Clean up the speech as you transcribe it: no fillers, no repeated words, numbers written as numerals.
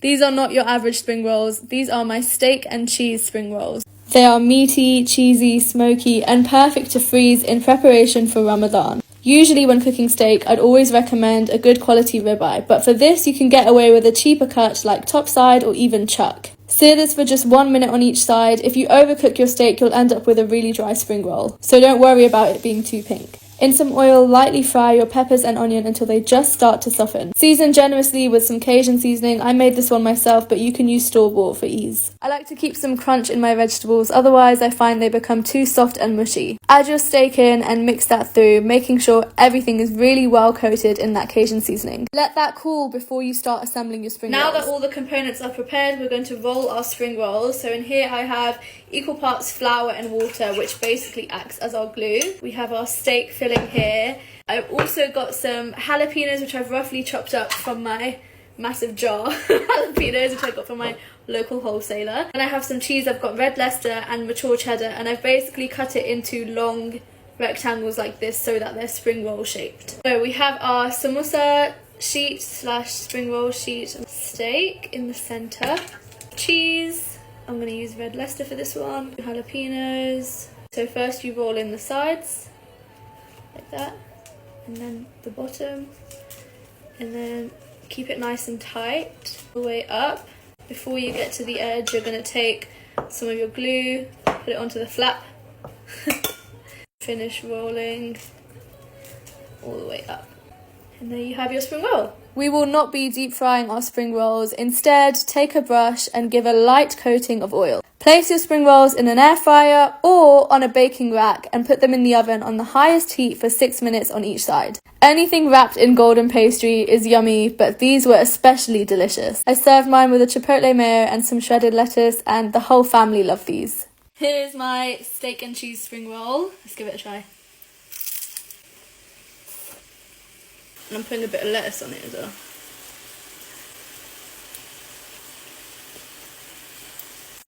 These are not your average spring rolls. These are my steak and cheese spring rolls. They are meaty, cheesy, smoky, and perfect to freeze in preparation for Ramadan. Usually when cooking steak, I'd always recommend a good quality ribeye, but for this you can get away with a cheaper cut like Topside or even chuck. Sear this for just 1 minute on each side. If you overcook your steak, you'll end up with a really dry spring roll, so don't worry about it being too pink. In some oil, lightly fry your peppers and onion until they just start to soften. Season generously with some Cajun seasoning. I made this one myself, but you can use store-bought for ease. I like to keep some crunch in my vegetables, otherwise I find they become too soft and mushy. Add your steak in and mix that through, making sure everything is really well coated in that Cajun seasoning. Let that cool before you start assembling your spring rolls. Now that all the components are prepared, we're going to roll our spring rolls. So in here I have equal parts flour and water, which basically acts as our glue. We have our steak filling here. I've also got some jalapeños, which I've roughly chopped up from my massive jar jalapeños, which I got from my local wholesaler. And I have some cheese. I've got red Leicester and mature cheddar, and I've basically cut it into long rectangles like this so that they're spring roll shaped. So we have our samosa sheet slash spring roll sheet, steak in the center, cheese. I'm going to use red Leicester for this one. Jalapenos. So first you roll in the sides, like that, and then the bottom, and then keep it nice and tight all the way up. Before you get to the edge, you're going to take some of your glue, put it onto the flap, finish rolling all the way up. And there you have your spring roll. We will not be deep frying our spring rolls. Instead, take a brush and give a light coating of oil. Place your spring rolls in an air fryer or on a baking rack and put them in the oven on the highest heat for 6 minutes on each side. Anything wrapped in golden pastry is yummy, but these were especially delicious. I served mine with a chipotle mayo and some shredded lettuce, and the whole family loved these. Here's my steak and cheese spring roll. Let's give it a try. And I'm putting a bit of lettuce on it as well.